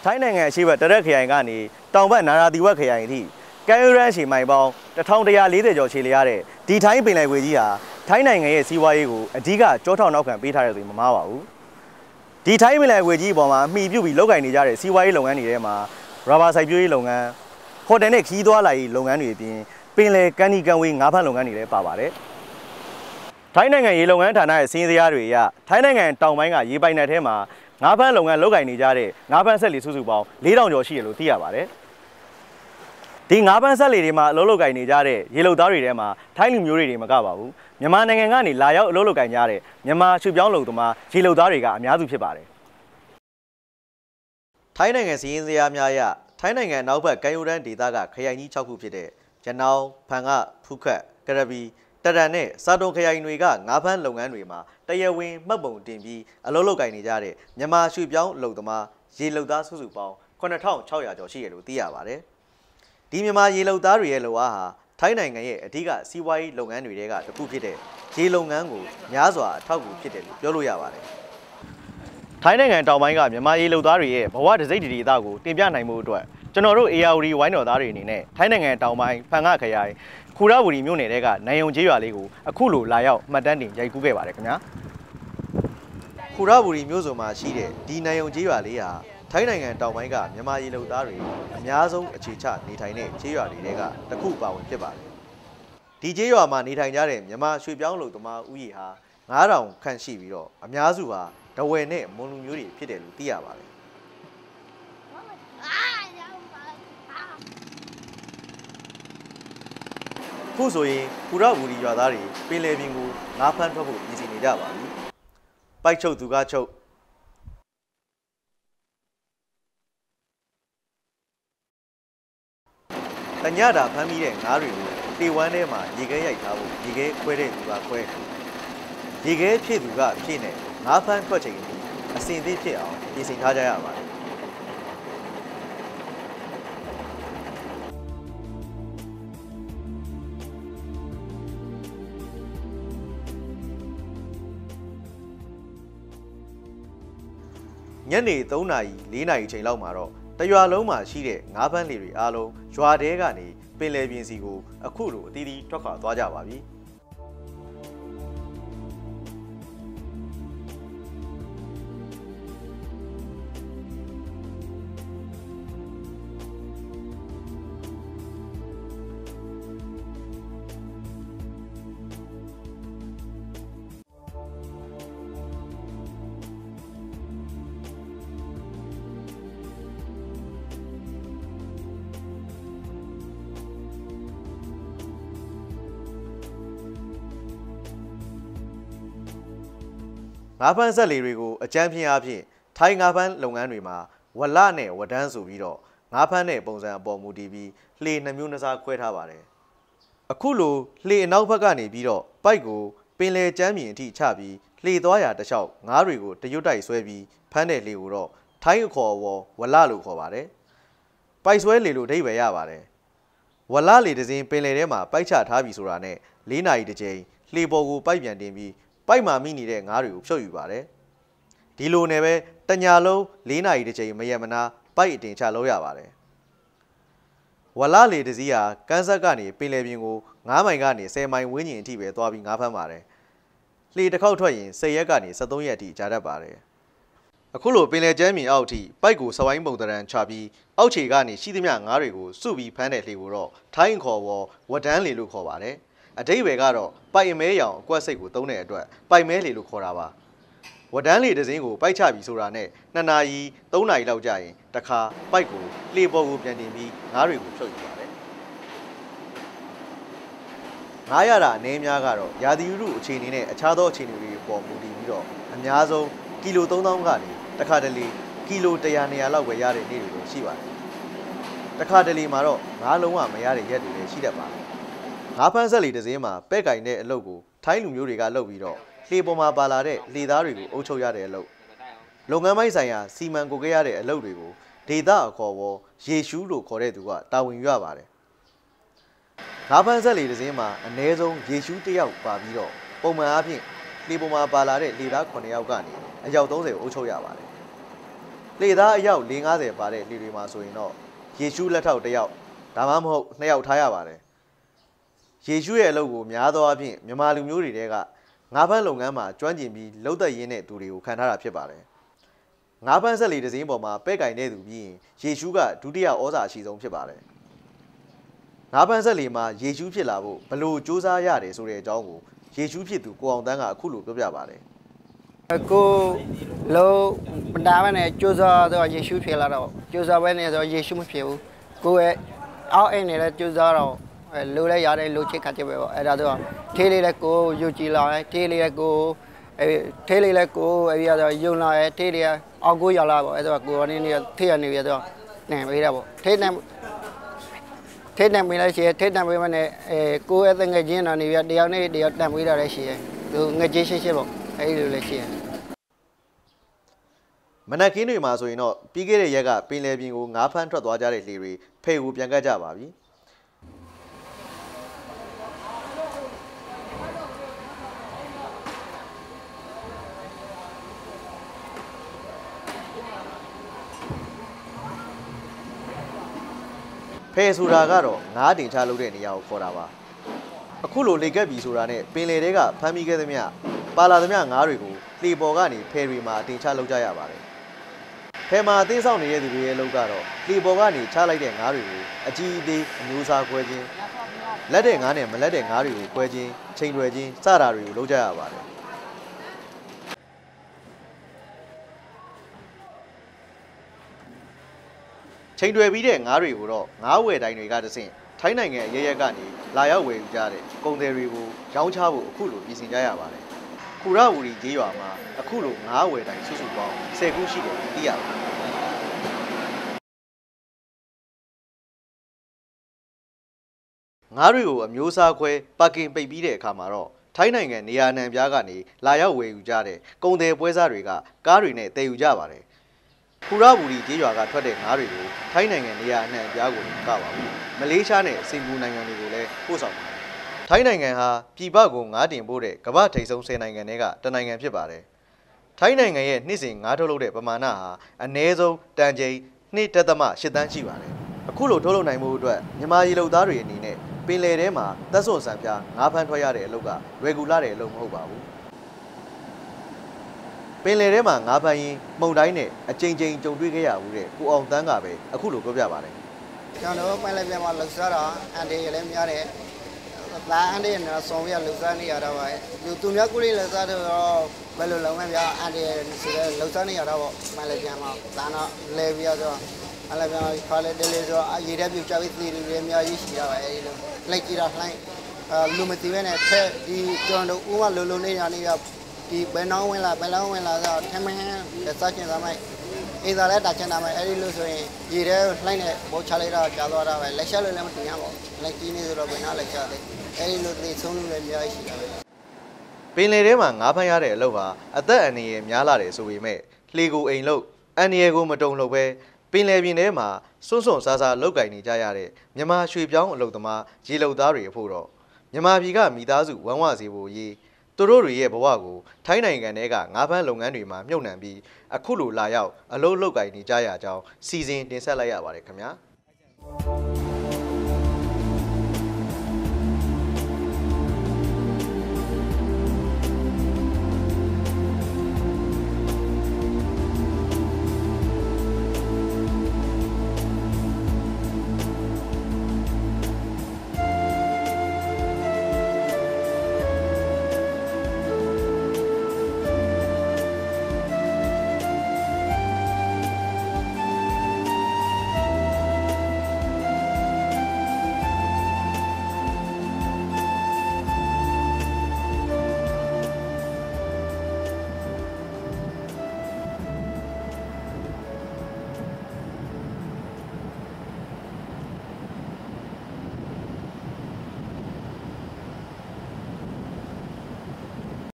ထိုင်းနိုင်ငံရှိဘက်တရက်ခရိုင်ကနေတောင်ဘက်နာရာသီဝက်ခရိုင်အထိကမ်းရိုးတန်းရှည်မိုင်ပေါင်း1140ကျော်ရှည်လျားတဲ့ဒီထိုင်းပင်လယ်ကွေ့ကြီးဟာထိုင်းနိုင်ငံရဲ့စီးပွားရေးကိုအဓိကကြောထောက်နောက်ခံပေးထားတဲ့ဆိုရင်မမှားပါဘူးဒီထိုင်းပင်လယ်ကွေ့ကြီးအပေါ်မှာအမိပြုပြီးလုပ်ကိုင်နေကြတဲ့စီးပွားရေးလုပ်ငန်းတွေထဲမှာရာဘာစိုက်ပျိုးရေးလုပ်ငန်းဟိုတယ်နဲ့ခီးသွားလာရေးလုပ်ငန်းတွေအပြင်ပင်လယ်ကမ်းနီးကမ်းဝေးငါးဖမ်းလုပ်ငန်းတွေလည်းပါပါတယ်ထိုင်းနိုင်ငံရေလုပ်ငန်းဌာနရဲ့စီးရင်စရာတွေအရထိုင်းနိုင်ငံတောင်ပိုင်းကရေပိုင်နက်ထဲမှာငါးဖမ်းလုပ်ငန်းလုပ်ကိုင်နေကြတဲ့ငါးဖမ်းဆက်လီစုစုပေါင်း4000ကျော်ရှိတယ်လို့သိရပါတယ်ဒီငါးဖမ်းဆက်လီတွေမှာအလုပ်လုပ်ကိုင်နေကြတဲ့ရေလုပ်သားတွေထဲမှာထိုင်းလူမျိုးတွေမကပါဘူးမြန်မာနိုင်ငံကနေလာရောက်အလုပ်လုပ်ကိုင်ကြတဲ့မြန်မာရွှေပြောင်းလုပ်သမားရေလုပ်သားတွေကအများစုဖြစ်ပါတယ်ထိုင်းနိုင်ငံစီးရင်စရာများအရထိုင်းနိုင်ငံနောက်ဘက်ကမ်းရိုးတန်းဒေသကခရိုင်ကြီး6ခုဖြစ်တဲ့ရနောင်းဖန်ကဖူးခတ်ကရဘီတရန်နဲ့စာတုံခရိုင်တွေကငါးဖမ်းလုပ်ငန်းတွေမှာတရားဝင်မှတ်ပုံတင်ပြီးအလုပ်လုပ်ကိုင်နေကြတဲ့မြန်မာရွှေပြောင်းလုပ်သမားရေလုပ်သားစုစုပေါင်း9600ကျော်ရှိတယ်လို့သိရပါတယ်ဒီမြန်မာရေလုပ်သားတွေရဲ့လုပ်အားဟာထိုင်းနိုင်ငံရဲ့အဓိကစီးပွားရေးလုပ်ငန်းတွေကတစ်ခုဖြစ်တဲ့ရေလုပ်ငန်းကိုများစွာအထောက်အကူဖြစ်တယ်လို့ပြောလို့ရပါတယ်ထိုင်းနိုင်ငံတောင်ပိုင်းကမြန်မာရေလုပ်သားတွေရဲ့ဘဝတစိမ့်ဒေသကိုတင်ပြနိုင်မှုအတွက်ကျွန်တော်တို့ ARD ဝိုင်းတော်သားတွေအနေနဲ့ထိုင်းနိုင်ငံတောင်ပိုင်းဖန်ငခရိုင်ခူရဝတီမြို့နယ်ကနိုင်ယုံကျေးရွာလေးကိုအခုလိုလာရောက်မှတ်တမ်းတင်ရိုက်ကူးခဲ့ပါတယ်ခင်ဗျာခူရဝတီမြို့စုံမှာရှိတဲ့ဒီနိုင်ယုံကျေးရွာလေးဟာထိုင်းနိုင်ငံတောင်ပိုင်းကမြန်မာရေလုပ်သားတွေအများဆုံးအခြေချနေထိုင်တဲ့ကျေးရွာတွေကတစ်ခုပါဝင်ဖြစ်ပါတယ်ဒီကျေးရွာမှာနေထိုင်ကြတဲ့မြန်မာရွှေပြောင်းလုပ်သမားဦးရေဟာ9000ခန့်ရှိပြီးတော့အများစုဟာဒဝယ်နဲ့မွန်လူမျိုးတွေဖြစ်တယ်လို့သိရပါတယ်ခုဆိုရင်ပူရဝူဒီရွာသားတွေပင်လယ်ပြင်ကိုငါးဖမ်းထွက်ဖို့ပြင်ဆင်နေကြပါပြီပိုက်ချုပ်သူကချုပ်တညတာဖမ်းပြီးတဲ့ငါးတွေကိုတေဝမ်းထဲမှာရေခဲရိုက်ထားဖို့ရေခဲခွဲတဲ့သူကခွဲရေခဲဖြည့်သူကဖြည့်နဲ့ငါးဖမ်းထွက်ချိန်ပြီးအစင်သေးဖြစ်အောင်ပြင်ဆင်ထားကြရပါတယ်ညနေ3နာရီ4နာရီချိန်လောက်မှာတော့တရွာလုံးမှာရှိတဲ့ငါးဖမ်းလှေတွေအားလုံးရွာတဲကနေပင်လယ်ပြင်စီကိုအခုလိုအသီးသီးထွက်ခွာသွားကြပါပြီငါးဖမ်းဆက်လီတွေကိုအကြမ်းဖျင်းအားဖြင့်ထိုင်းငါးဖမ်းလုပ်ငန်းတွေမှာဝလနဲ့ဝဒန်းဆိုပြီးတော့ငါးဖမ်းတဲ့ပုံစံအပေါ်မူတည်ပြီးလှေ2မျိုး2စားခွဲထားပါတယ်အခုလိုလှေအနောက်ဘက်ကနေပြီးတော့ပိုက်ကိုပင်လယ်ကျမ်းပြင်အထိချပြီးလှေသွားရာတစ်လျှောက်ငါးတွေကိုတရွတ်တိုက်ဆွဲပြီးဖမ်းတဲ့လှေကိုတော့ထိုင်းအခေါ်အဝေါ်ဝလလို့ခေါ်ပါတယ်ပိုက်ဆွဲလှေလို့အဓိပ္ပာယ်ရပါတယ်ဝလလှေတစ်စင်းပင်လယ်ထဲမှာပိုက်ချထားပြီးဆိုတာနဲ့4နာရီတစ်ကြိမ်လှေပေါ်ကိုပိုက်ပြန်တင်ပြီးပိုက်မှာမိနေတဲ့ငါးတွေကိုဖြုတ်ယူပါတယ်ဒီလိုနဲ့ပဲတညာလုံး4နာရီတစ်ချိန်မရက်မနာပိုက်အတင်ချလုပ်ရပါတယ်ဝလလေတစည်းဟာကန်းဆက်ကနေပင်လယ်ပြင်ကို9မိုင်ကနေ10မိုင်ဝန်းကျင်အထိပဲသွားပြီးငါးဖမ်းပါတယ်လှေတစ်ခေါက်ထွက်ရင်10ရက်ကနေ13ရက်အထိကြာတတ်ပါတယ်အခုလိုပင်လယ်ကျမ်းမြေအောက်အထိပိုက်ကိုစဝိုင်းပုံတရံချပြီးအောက်ခြေကနေရှိသမျှငါးတွေကိုစုပြီးဖမ်းတဲ့လှေကိုတော့ထိုင်းခေါ်ဝဒန်းလေလို့ခေါ်ပါတယ်အဓိပ္ပာယ်ကတော့ပိုက်အမဲရောင်အကွက်စိတ်ကိုသုံးတဲ့အတွက်ပိုက်မဲလေလို့ခေါ်တာပါဝဒန်းလေတစ်စင်းကိုပိုက်ချပြီးဆိုတာနဲ့2နာရီ3နာရီလောက်ကြာရင်တခါပိုက်ကိုလှေပေါ်ကိုပြန်တင်ပြီးငါးတွေကိုဖြုတ်ယူပါတယ်ငါးရတာအနည်းများကတော့ရာသီဥတုအခြေအနေနဲ့အခြားသောအခြေအနေတွေပေါ်မူတည်ပြီးတော့အများဆုံးကီလို3000ကနေတခါတလေကီလို100 200လောက်ပဲရတဲ့နေ့တွေလည်းရှိပါတယ်တခါတလေမှာတော့ငါးလုံးဝမရတဲ့ရက်တွေလည်းရှိတတ်ပါတယ်ငါးဖမ်းဆက်လီတစ်စင်းမှာပဲ့ကင်တဲ့အလုပ်ကိုထိုင်းလူမျိုးတွေကလုပ်ပြီးတော့လှေပေါ်မှာပါလာတဲ့လှေသားတွေကိုအုပ်ချုပ်ရတဲ့အလုပ်လုပ်ငန်းပိုင်းဆိုင်ရာစီမံကွပ်ကဲရတဲ့အလုပ်တွေကိုဒေသအခေါ်ပေါ်ရေရှူးလို့ခေါ်တဲ့သူကတာဝန်ယူရပါတယ်ငါးဖမ်းဆက်လီတစ်စင်းမှာအနည်းဆုံးရေရှူး1ယောက်ပါပြီးတော့ပုံမှန်အားဖြင့်လှေပေါ်မှာပါလာတဲ့လှေသား9ယောက်ကနေအယောက်30ကိုအုပ်ချုပ်ရပါတယ် လှေသားအယောက်50ပါတဲ့လှေတွေမှာဆိုရင်တော့ရေရှုလက်ထောက်တစ်ယောက်ဒါမှမဟုတ်2ယောက်ထားရပါတယ်ရေရှုရဲ့အလုပ်ကိုများသောအားဖြင့်မြန်မာလူမျိုးတွေတဲကငါးဖမ်းလုပ်ငန်းမှာကျွမ်းကျင်ပြီးလှုပ်သက်ရင်းတဲ့သူတွေကိုခံထားတာဖြစ်ပါတယ်ငါးဖမ်းဆက်လီတစ်စင်းပေါ်မှာပဲ့ကင်တဲ့သူပြီးရင်ရေရှုကဒုတိယဩဇာအရှိဆုံးဖြစ်ပါတယ်ငါးဖမ်းဆက်လီမှာရေရှုဖြစ်လာဖို့ဘလို့စူးစမ်းရတယ်ဆိုတဲ့အကြောင်းကိုရေရှုဖြစ်သူကိုအောင်တန်းကအခုလိုပြောပြပါတယ်ကိုလုံးပဒါမနဲ့ကျိုးစားတော့ရေရှုဖြစ်လာတော့ကျိုးစားပဲနဲ့ဆိုရေရှုမဖြစ်ဘူးကိုရဲ့အောက်အိမ်နဲ့ကျိုးစားတော့လိုလဲရတယ်လိုချစ်ခတ်ချက်ပဲပေါ့အဲ့ဒါတော့ထေးလေးလည်းကိုယူကြည်လာတယ်ထေးလေးလည်းကိုထေးလေးလည်းကိုအဲ့ဒီတော့ယုံလာတယ်ထေးလေးအောက်ကိုရောက်လာပေါ့အဲ့တော့ကိုကနေထေးရနေပြီတော့နေပေးတာပေါ့ထေးနေပြီလဲရှိထေးနေပြီမနဲ့ကိုရဲ့ငွေချင်းတော်နေပြီတယောက်နဲ့တယောက်တန်ပေးတာလည်းရှိတယ်သူငွေချင်းရှိပေါ့အဲ့ဒီလိုလည်းရှိတယ်မနက်ခင်းတွေမှာဆိုရင်တော့ပြီးခဲ့တဲ့ရက်ကပင်လယ်ပြင်ကိုငါးဖမ်းထွက်သွားကြတဲ့လှေတွေဖဲ့ကိုပြန်ကတ်ကြပါပြီဖဲဆိုတာကတော့ငါးတင်ချလုပ်တဲ့နေရာကိုခေါ်တာပါအခုလိုလေကက်ပြီဆိုတာနဲ့ပင်လယ်တွေကဖမ်းမိခဲ့သမျှပါလာသမျှငါးတွေကိုလှေပေါ်ကနေဖဲတွေမှာတင်ချလုပ်ကြရပါတယ်ဖဲမှာအသေးဆောင်နေတဲ့သူတွေရဲ့လုပ်ကတော့လှေပေါ်ကနေချလိုက်တဲ့ငါးတွေကိုအကြီးအသေးအမျိုးအစားခွဲခြင်းလက်တဲ့ငါးနဲ့မလက်တဲ့ငါးတွေကိုခွဲခြင်းချိန်ရွယ်ခြင်းစတာတွေကိုလုပ်ကြရပါတယ်ချိန်တွယ်ပြီးတဲ့ငါးတွေကိုတော့ငါးဝယ်တိုင်းတွေကတဆင့်ထိုင်းနိုင်ငံရဲရဲကနေလာရောက်ဝယ်ယူကြတဲ့ကုန်သည်တွေကိုရောင်းချဖို့အခုလိုပြင်ဆင်ကြရပါတယ်။ခူရဝူရီကျေးရွာမှာအခုလိုငါးဝယ်တိုင်းစုစုပေါင်း10ခုရှိတယ်သိရပါတယ်။ငါးတွေကိုအမျိုးအစားခွဲပါကင်ပိတ်ပြီးတဲ့အခါမှာတော့ထိုင်းနိုင်ငံနေရာနှံပြားကနေလာရောက်ဝယ်ယူကြတဲ့ကုန်သည်ပွဲစားတွေကကားတွေနဲ့တည်ယူကြပါတယ်။ခူရဝူရီကျေးရွာကထွက်တဲ့ငါးတွေကိုထိုင်းနိုင်ငံနေရာအနှံ့အပြားကိုကပါဘူးမလေးရှားနဲ့စင်ကာပူနိုင်ငံတွေကိုလည်းပို့ဆောင်ပါတယ်ထိုင်းနိုင်ငံဟာပြည်ပကိုငါးတင်ပို့တဲ့ကမ္ဘာထိပ်ဆုံး10နိုင်ငံတွေကတနိုင်ငံဖြစ်ပါတယ်ထိုင်းနိုင်ငံရဲ့နှစ်စဉ်ငါးထုတ်လုပ်တဲ့ပမာဏဟာအနည်းဆုံးတန်ချိန်2.8 သန်းရှိပါတယ်အခုလိုထုတ်လုပ်နိုင်မှုအတွက်မြန်မာရေလုပ်သားတွေအနေနဲ့ပင်လယ်ထဲမှာသက်စွန်ဆန်ပြားငါးဖမ်းထွက်ရတဲ့အလုပ်ကလွယ်ကူလာတဲ့အလုပ်မဟုတ်ပါဘူးပင်လယ်ထဲမှာငါးဖမ်းရင်မှုန်တိုင်းနဲ့အကြိမ်ကြိမ်ကြုံတွေ့ခဲ့ရဘူးတဲ့ကိုအောင်တန်းကပဲအခုလိုပြောပြပါတယ်ကျွန်တော်ပင်လယ်ပြင်မှာလှုပ်ရှားတာအန်ဒီလည်းများတယ်ဒါအန်ဒီနဲ့ဆောင်ရလှုပ်ရှားနေရတော့ပါသူများကိုလေးလှုပ်ရှားတော့ဘယ်လိုလုပ်မလဲဗျာအန်ဒီဆိုတဲ့လှုပ်ရှားနေရတော့ပင်လယ်ပြင်မှာဒါတော့လဲပြီးတော့အလည်းပြန်ခါလေတယ်လေဆိုရေထဲပြုတ်ချပြီးသီတွေအများကြီးရှိရပါအဲဒီလိုလိုက်ကြည့်တာလှိုင်းလူမသိပဲနဲ့ဖက်ဒီကျွန်တော်ဥမလုံနေရနေရဒီဘယ်နှောင်းဝင်လာဆိုထမင်းစချင်သားမိုက်အေးသာလဲတာချင်တာမိုက်အဲဒီလိုဆိုရင်ရေထဲလှိုင်းနဲ့ဘောချလိုက်တာကြာသွားတာပဲလက်ချက်လို့လည်းမတင်ရပါဘူးလက်ကြီးနေဆိုတော့ဘယ်နှလက်ချက်လဲအဲဒီလိုသိဆုံးလို့လည်းအများကြီးရှိတာပဲပင်လယ်ထဲမှာငါးဖမ်းရတဲ့အလုပ်ဟာအသက်အန္တရာယ်များလာတယ်ဆိုပေမဲ့လှေကိုအိမ်လို့အန္တရာယ်ကိုမတုံလို့ပဲပင်လယ်ပြင်ထဲမှာစွန့်စွန့်စားစားလောက်ကင်နေကြရတဲ့မြန်မာရွှေပြောင်းအလုပ်သမားရေလုပ်သားတွေအဖို့တော့မြန်မာပြည်ကမိသားစုဝမ်းဝစေဖို့ရေးသူတို့တွေရဲ့ဘဝကိုထိုင်းနိုင်ငံထဲကငါးဖမ်းလုပ်ငန်းတွေမှာမြုပ်နှံပြီးအခုလိုလာရောက်အလုပ်လုပ်ကိုင်နေကြရကြောင်းစီစဉ်တင်ဆက်လိုက်ရပါတယ်ခင်ဗျာ